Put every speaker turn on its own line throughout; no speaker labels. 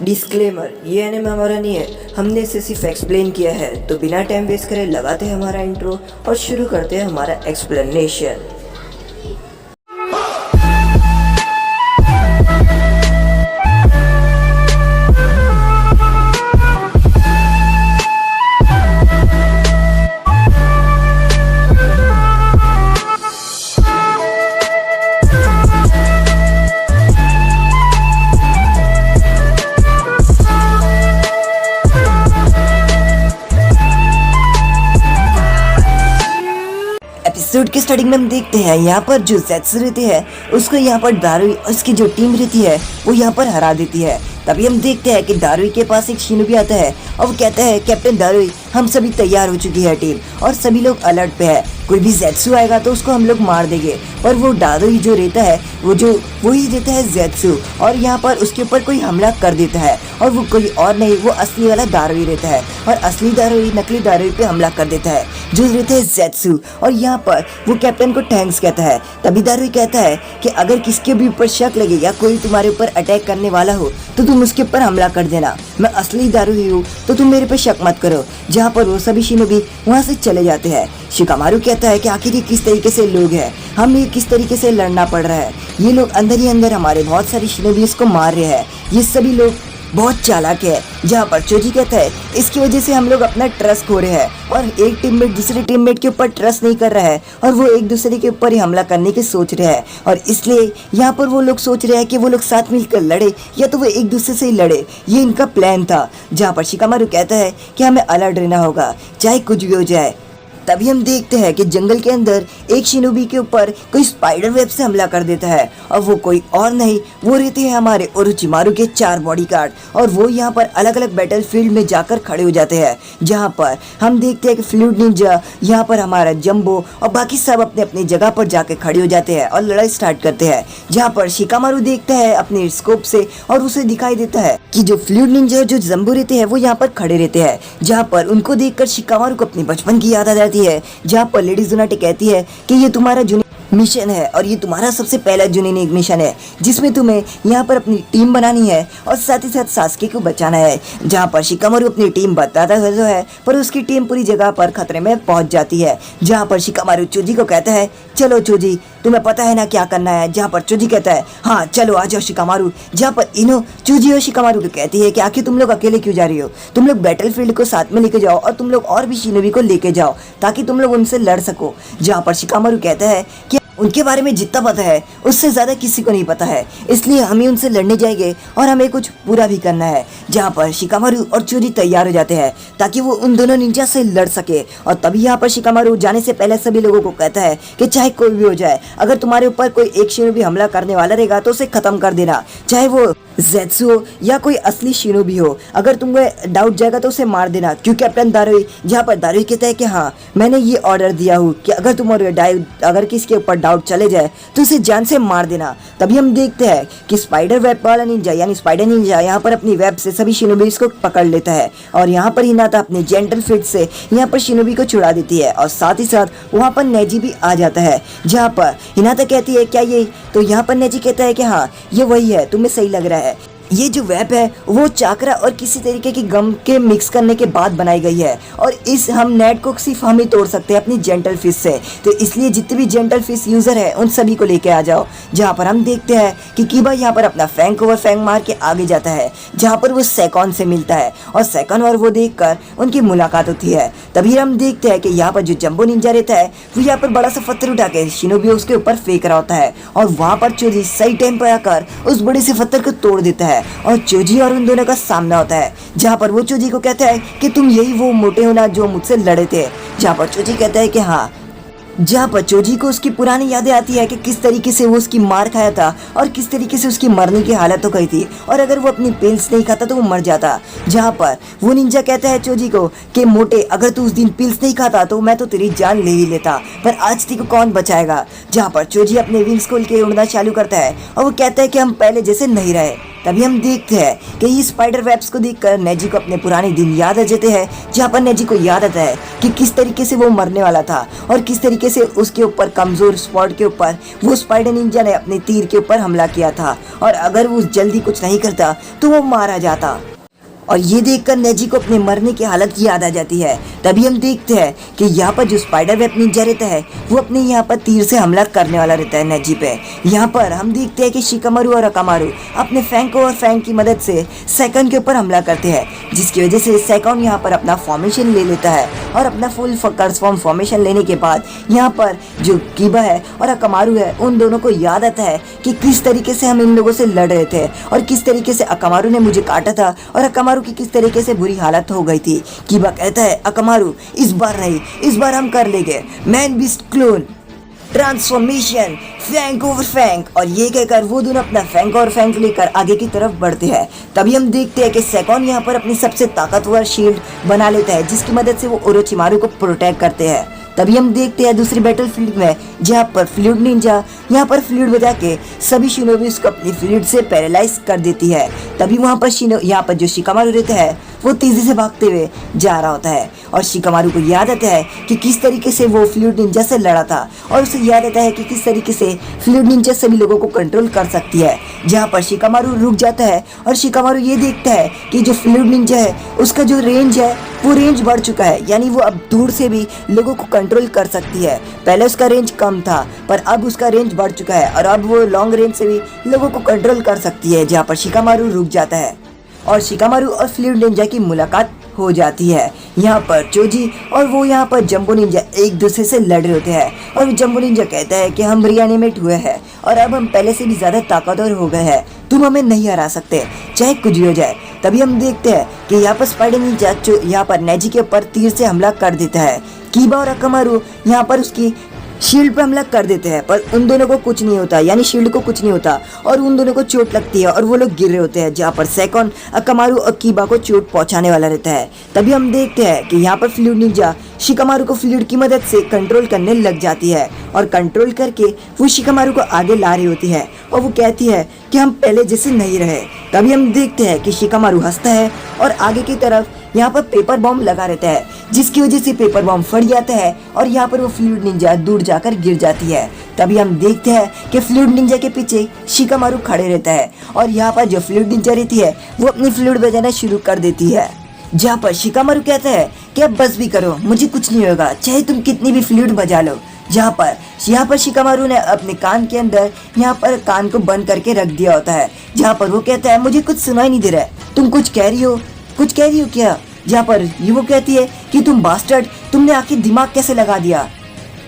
Disclaimer, ये anime हमारा नहीं है, हमने इसे सिर्फ एक्सप्लेन किया है। तो बिना टाइम वेस्ट करे लगाते हैं हमारा इंट्रो और शुरू करते हैं हमारा एक्सप्लेनेशन। एपिसोड के स्टार्टिंग में हम देखते हैं यहाँ पर जो ज़ेत्सु रहती है उसको यहाँ पर दारुई और उसकी जो टीम रहती है वो यहाँ पर हरा देती है। तभी हम देखते हैं कि दारुई के पास एक शिनोबी आता है और वो कहता है, कैप्टन दारुई, हम सभी तैयार हो चुकी है टीम और सभी लोग अलर्ट पे है। कोई भी ज़ेत्सु आएगा तो उसको हम लोग मार देंगे। पर वो दारुई जो रहता है वही रहता है ज़ेत्सु, और यहाँ पर उसके ऊपर कोई हमला कर देता है और वो कोई और नहीं, वो असली वाला दारुई रहता है और असली दारुई नकली दारुई पे हमला कर देता है जो रहता है ज़ेत्सु। और यहाँ पर वो कैप्टन को थैंक्स कहता है। तभी दारुई कहता है कि अगर किसके भी ऊपर शक लगे या कोई तुम्हारे ऊपर अटैक करने वाला हो तो तुम उसके ऊपर हमला कर देना, मैं असली दारुई हूँ तो तुम मेरे पे शक मत करो। जहाँ पर वो सभी शिनोबी वहाँ से चले जाते हैं। शिकामारु कहता है कि आखिर ये किस तरीके से लोग हैं, हमें किस तरीके से लड़ना पड़ रहा है, ये लोग अंदर ही अंदर हमारे बहुत सारी शिनोबीज को मार रहे हैं, ये सभी लोग बहुत चालाक है। जहाँ पर चोजी कहता है इसकी वजह से हम लोग अपना ट्रस्ट खो रहे हैं और एक टीममेट दूसरे टीममेट के ऊपर ट्रस्ट नहीं कर रहा है और वो एक दूसरे के ऊपर ही हमला करने की सोच रहे हैं, और इसलिए यहाँ पर वो लोग सोच रहे हैं कि वो लोग साथ मिलकर लड़े या तो वो एक दूसरे से ही लड़े, ये इनका प्लान था। जहाँ पर शिकामारु कहता है कि हमें अलर्ट रहना होगा चाहे कुछ भी हो जाए। तभी हम देखते हैं कि जंगल के अंदर एक शिनोबी के ऊपर कोई स्पाइडर वेब से हमला कर देता है और वो कोई और नहीं, वो रहते हैं हमारे ओरोचिमारू के 4 बॉडीगार्ड, और वो यहाँ पर अलग अलग बैटलफील्ड में जाकर खड़े हो जाते हैं। जहाँ पर हम देखते हैं कि फ्लूइड निंजा, यहाँ पर हमारा जंबो और बाकी सब अपने अपनी जगह पर जाकर खड़े हो जाते हैं और लड़ाई स्टार्ट करते हैं। जहाँ पर शिकामारु देखता है अपने स्कोप से और उसे दिखाई देता है कि जो फ्लूइड निंजा और जो जंबो रहते हैं वो यहाँ पर खड़े रहते हैं। जहाँ पर उनको देखकर शिकामारु को अपने बचपन की याद आ जाती है। जहाँ पर लेडी जुनाटे कहती है कि ये तुम्हारा मिशन है और ये तुम्हारा सबसे पहला जुनूनी मिशन है जिसमें तुम्हें यहाँ पर अपनी टीम बनानी है और साथ ही साथ सास्के को बचाना है। जहाँ पर शिकामारु अपनी टीम बताता है पर उसकी टीम पूरी जगह पर खतरे में पहुंच जाती है। जहाँ पर शिकामारु चोजी को कहता है, चलो चोजी तुम्हें पता है ना क्या करना है। जहाँ पर चोजी कहता है, हाँ चलो आ जाओ शिकामारु। जहाँ पर इनो चोजी और शिकामारु को कहती है कि आखिर तुम लोग अकेले क्यों जा रही हो, तुम लोग बैटलफील्ड को साथ में लेके जाओ और तुम लोग और भी शिनोबी को लेके जाओ ताकि तुम लोग उनसे लड़ सको। जहाँ पर शिकामारु कहता है कि उनके बारे में जितना पता है उससे ज़्यादा किसी को नहीं पता है, इसलिए हम ही उनसे लड़ने जाएंगे और हमें कुछ पूरा भी करना है। जहाँ पर शिकामारु और चोजी तैयार हो जाते हैं ताकि वो उन दोनों निंजा से लड़ सके। और तभी यहाँ पर शिकामारु जाने से पहले सभी लोगों को कहता है कि चाहे कोई भी हो जाए, अगर तुम्हारे ऊपर कोई एक शिनोबी हमला करने वाला रहेगा तो उसे खत्म कर देना, चाहे वो ज़ेत्सु हो या कोई असली शिनोबी हो। अगर तुम्हें डाउट जाएगा तो उसे मार देना, क्योंकि कैप्टन दारुई। जहाँ पर दारुई कहता है कि हाँ मैंने ये ऑर्डर दिया हूँ कि अगर तुम्हारे अगर किसी के ऊपर डाउट चले जाए तो उसे जान से मार देना। तभी हम देखते हैं कि स्पाइडर वेब वाला निंजा यानी स्पाइडर निंजा यहाँ पर अपनी वेब से सभी शिनोबीज को पकड़ लेता है और यहाँ पर हिनाता अपने जेंटल फिट से यहाँ पर शिनोबी को छुड़ा देती है और साथ ही साथ वहाँ पर नेजी भी आ जाता है। जहाँ पर हिनाता कहती है क्या ये, तो यहाँ पर नेजी कहता है कि हाँ ये वही है, तुम्हें सही लग रहा है। ये जो वेब है वो चाकरा और किसी तरीके की गम के मिक्स करने के बाद बनाई गई है और इस हम नेट को सिर्फ हम ही तोड़ सकते हैं अपनी जेंटल फिश से, तो इसलिए जितने भी जेंटल फिश यूज़र है उन सभी को लेके आ जाओ। जहाँ पर हम देखते हैं कि कीबा यहाँ पर अपना फैंक ओवर फैंक मार के आगे जाता है, जहाँ पर वो सेकॉन से मिलता है और सेकॉन और वो देखकर उनकी मुलाकात होती है। तभी हम देखते हैं कि यहाँ पर जो जंबो निंजा रहता है वो यहाँ पर बड़ा सा पत्थर उठा के शिनोबी उसके ऊपर फेंक रहा होता है और वहाँ पर चोजी सही टाइम पर आकर उस बड़े से पत्थर को तोड़ देता है और चोजी और उन दोनों का सामना होता है। जहाँ पर वो चोजी को कहता है कि तुम यही वो मोटे हो ना जो मुझसे लड़े थे। जहाँ पर चोजी कहता है कि हाँ। जहाँ पर चोजी को उसकी पुरानी यादें आती है कि किस तरीके से वो उसकी मार खाया था और किस तरीके से उसकी मरने की हालत हो गई थी और अगर वो अपनी पिल्स नहीं खाता तो वो मर जाता। जहाँ पर वो निंजा कहता है चोजी को कि मोटे अगर तू उस दिन पिल्स नहीं खाता तो मैं तो तेरी जान ले ही लेता, पर आज तेरे को कौन बचाएगा। जहाँ पर चोजी अपने विंग्स खोल के उड़ना चालू करता है और वो कहता है कि हम पहले जैसे नहीं रहे। तभी हम देखते हैं कि ये स्पाइडर वेब्स को देखकर नेजी को अपने पुराने दिन याद आ जाते हैं, जहाँ पर नेजी को याद आता है कि किस तरीके से वो मरने वाला था और किस तरीके से उसके ऊपर कमजोर स्पॉट के ऊपर वो स्पाइडर निंजा ने अपने तीर के ऊपर हमला किया था, और अगर वो जल्दी कुछ नहीं करता तो वो मारा जाता। और ये देखकर नेजी को अपने मरने की हालत याद आ जाती है। तभी हम देखते हैं कि यहाँ पर जो स्पाइडर वेब निंजा रहता है वो अपने यहाँ पर तीर से हमला करने वाला रहता है नेजी पे। यहाँ पर हम देखते हैं कि शिकामारू और अकामारू अपने फैंको और फैंक की मदद से सेकंड के ऊपर हमला करते हैं, जिसकी वजह से सेकंड यहाँ पर अपना फॉर्मेशन ले लेता है। और अपना फुल कर्स फॉर्मेशन लेने के बाद यहाँ पर जो कीबा है और अकामारू है, उन दोनों को याद आता है कि किस तरीके से हम इन लोगों से लड़ रहे थे और किस तरीके से अकामारू ने मुझे काटा था और अकामारू की किस तरीके से बुरी हालत हो गई थी। कीबा कहता है, अकामारू इस बार नहीं, इस बार हम कर लेंगे मैन बीस्ट क्लोन ट्रांसफॉर्मेशन फैंक ओवर फैंक। और ये कहकर वो दोनों अपना फैंक और फैंक लेकर आगे की तरफ बढ़ते हैं। तभी हम देखते हैं कि सेकॉन यहाँ पर अपनी सबसे ताकतवर शील्ड बना लेता है, जिसकी मदद से वो ओरोचिमारू को प्रोटेक्ट करते हैं। तभी हम देखते हैं दूसरी बैटलफील्ड में, जहाँ पर फ्लूइड निंजा यहाँ पर फ्लूइड बजा के सभी शिनोबीज को अपनी फ्लूइड से पैरालाइज कर देती है। तभी वहाँ पर यहाँ पर जो शिकामारू रहता है वो तेजी से भागते हुए जा रहा होता है, और शिकामारू को याद आता है कि किस तरीके से वो फ्लूइड निंजा से लड़ा था, और उसे याद आता है कि किस तरीके से फ्लूइड निंजा सभी लोगों को कंट्रोल कर सकती है। जहाँ पर शिकामारू रुक जाता है और शिकामारू ये देखता है कि जो फ्लूइड निंजा है उसका जो रेंज है वो रेंज बढ़ चुका है, यानी वो अब दूर से भी लोगों को कंट्रोल कर सकती है। पहले उसका रेंज कम था पर अब उसका रेंज बढ़ चुका है, और अब वो लॉन्ग रेंज से भी लोगों को कंट्रोल कर सकती है। जहाँ पर शिकामारू रुक जाता है और शिकामारू और फ्लूइड निंजा की मुलाकात हो जाती है। यहाँ पर चोजी और वो यहाँ पर जंबो निंजा एक दूसरे से लड़ रहे होते हैं, और जंबो निंजा कहता है कि हम रीएनिमेट हुए हैं और अब हम पहले से भी ज्यादा ताकतवर हो गए हैं, तुम हमें नहीं हरा सकते चाहे कुछ भी हो जाए। तभी हम देखते हैं कि यहाँ पर स्पाइडर निंजा यहाँ पर नेजी के ऊपर तीर से हमला कर देता है। कीबा और अकामारू यहाँ पर उसकी शील्ड पे हमला कर देते हैं, पर उन दोनों को कुछ नहीं होता, यानी शील्ड को कुछ नहीं होता, और उन दोनों को चोट लगती है और वो लोग गिर रहे होते हैं। जहाँ पर सेकॉन अकामारू और कीबा को चोट पहुंचाने वाला रहता है। तभी हम देखते हैं कि यहाँ पर फ्लूइड निंजा शिकामारू को फ्लूइड की मदद से कंट्रोल करने लग जाती है, और कंट्रोल करके वो शिकामारू को आगे ला रही होती है, और वो कहती है कि हम पहले जैसे नहीं रहे। तभी हम देखते हैं कि शिकामारू हंसता है और आगे की तरफ यहाँ पर पेपर बॉम्ब लगा रहता है, जिसकी वजह से पेपर बॉम्ब फट जाता है और यहाँ पर वो फ्लूइड निंजा दूर जाकर गिर जाती है। तभी हम देखते हैं कि फ्लूइड निंजा के पीछे शिकामारू खड़े रहता है, और यहाँ पर जो फ्लूइड निंजा रहती है वो अपनी फ्लूइड बजाना शुरू कर देती है। जहाँ पर शिकामारू कहता है कि अब बस भी करो, मुझे कुछ नहीं होगा, चाहे तुम कितनी भी फ्लूइड बजा लो। जहाँ पर शिकामारू ने अपने कान के अंदर यहाँ पर कान को बंद करके रख दिया होता है। जहाँ पर वो कहता है मुझे कुछ सुनाई नहीं दे रहा है, तुम कुछ कह रही हो क्या? जहाँ पर वो कहती है कि तुम बास्टर्ड, तुमने आखिर दिमाग कैसे लगा दिया।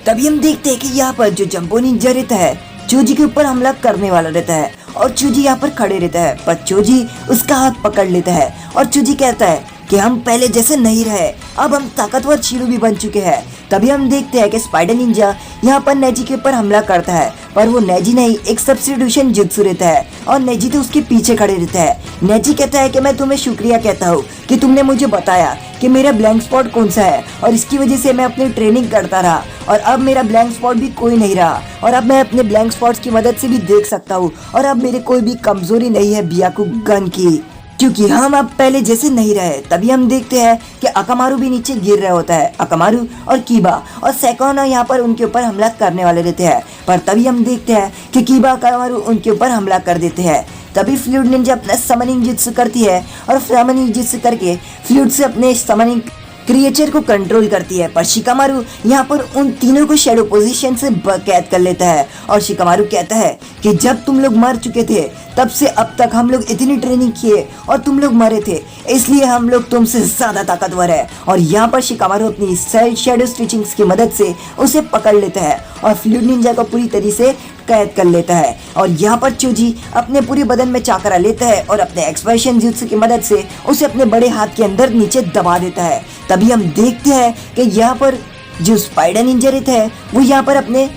तभी हम देखते हैं कि यहाँ पर जो जंबो निंजा रहता है चोजी के ऊपर हमला करने वाला रहता है, और चोजी यहाँ पर खड़े रहता है, पर चोजी उसका हाथ पकड़ लेता है, और चोजी कहता है कि हम पहले जैसे नहीं रहे, अब हम ताकतवर शिनोबी बन चुके हैं। तभी हम देखते हैं कि स्पाइडर निंजा यहाँ पर नेजी के ऊपर हमला करता है, पर वो नेजी नहीं, एक सब्स्टिट्यूशन जुत्सु रहता है, और नेजी तो उसके पीछे खड़े रहता है। नेजी कहता है कि मैं तुम्हें शुक्रिया कहता हूँ कि तुमने मुझे बताया कि मेरा ब्लैंक स्पॉट कौन सा है, और इसकी वजह से मैं अपनी ट्रेनिंग करता रहा, और अब मेरा ब्लैंक स्पॉट भी कोई नहीं रहा, और अब मैं अपने ब्लैंक स्पॉट्स की मदद से भी देख सकता हूँ, और अब मेरे कोई भी कमजोरी नहीं है बियाकू गन की, क्योंकि हम अब पहले जैसे नहीं रहे। तभी हम देखते हैं कि अकामारू भी नीचे गिर रहा होता है। अकामारू और कीबा और सेकॉन यहाँ पर उनके ऊपर हमला करने वाले रहते हैं, पर तभी हम देखते हैं कि कीबा अकामारू उनके ऊपर हमला कर देते हैं। तभी फ्लूइड निंजा अपना समनिंग जित्सु करती है, और समनिंग जित्सु करके फ्लूइड से अपने समनिंग क्रिएचर को कंट्रोल करती है, पर शिकामारू यहाँ पर उन तीनों को शैडो पोजीशन से कैद कर लेता है। और शिकामारू कहता है कि जब तुम लोग मर चुके थे तब से अब तक हम लोग इतनी ट्रेनिंग किए और तुम लोग मरे थे, इसलिए हम लोग तुमसे ज्यादा ताकतवर है। और यहाँ पर शिकामारू अपनी शैडो स्टिचिंग्स की मदद से उसे पकड़ लेता है और फ्लूइड निंजा को पूरी तरीके से कैद कर लेता है। और यहाँ पर चोजी अपने पूरे बदन में चाकरा लेता है और अपने एक्सप्रेशन जुत्सु की मदद से उसे अपने बड़े हाथ के अंदर नीचे दबा देता है। तभी हम देखते हैं कि यहाँ पर जो स्पाइडर निंजा रहता है वो यहाँ पर अपने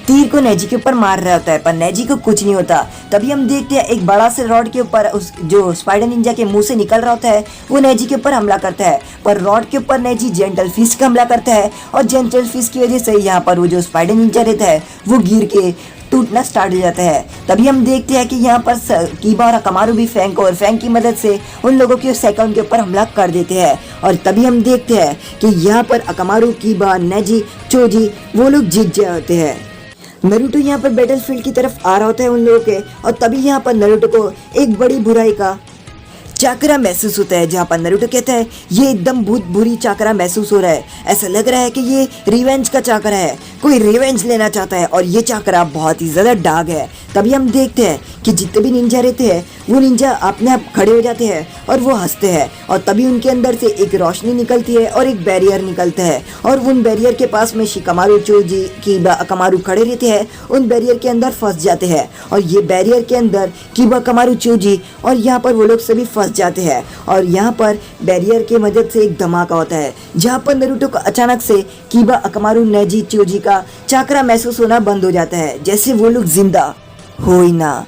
तीर को नेजी के ऊपर मार रहा होता है, पर नेजी को कुछ नहीं होता। तभी हम देखते हैं एक बड़ा से रॉड के ऊपर उस जो स्पाइडर निंजा के मुंह से निकल रहा होता है वो नेजी के ऊपर हमला करता है, पर रॉड के ऊपर नेजी जेंटल फिस्ट का हमला करता है, और जेंटल फिस्ट की वजह से यहाँ पर वो जो स्पाइडर निंजा रहता है वो गिर के टूटना स्टार्ट हो जाता है। तभी हम देखते हैं कि यहाँ पर कीबा और अकामारू भी फैंक और फैंक की मदद से उन लोगों के सेकंड के ऊपर हमला कर देते हैं। और तभी हम देखते हैं कि यहाँ पर अकामारू, कीबा, नेजी, चोजी वो लोग जीत गए होते हैं। नरूटो यहाँ पर बैटलफील्ड की तरफ आ रहा होता है उन लोगों के, और तभी यहाँ पर नरूटो को एक बड़ी बुराई का चाकरा महसूस होता है, जहाँ पर नरूटो कहता है ये एकदम बहुत बुरी चाकरा महसूस हो रहा है, ऐसा लग रहा है कि ये रिवेंज का चाकरा है, कोई रिवेंज लेना चाहता है और ये चाकरा बहुत ही ज़्यादा डार्क है। तभी हम देखते हैं कि जितने भी निंजा रहते हैं वो निंजा अपने आप खड़े हो जाते हैं और वो हंसते हैं, और तभी उनके अंदर से एक रोशनी निकलती है और एक बैरियर निकलता है, और उन बैरियर के पास में शिकामारू, चोजी, कीबा, अकामारू खड़े रहते हैं, उन बैरियर के अंदर फंस जाते हैं, और ये बैरियर के अंदर कीबा, अकामारू, चोजी और यहाँ पर वो लोग सभी फंस जाते हैं। और यहाँ पर बैरियर की मदद से एक धमाका होता है, जहाँ पर नरूटो को अचानक से कीबा, अकामारू, नेजी, चोजी का चाकरा महसूस होना बंद हो जाता है, जैसे वो लोग जिंदा हो ही ना।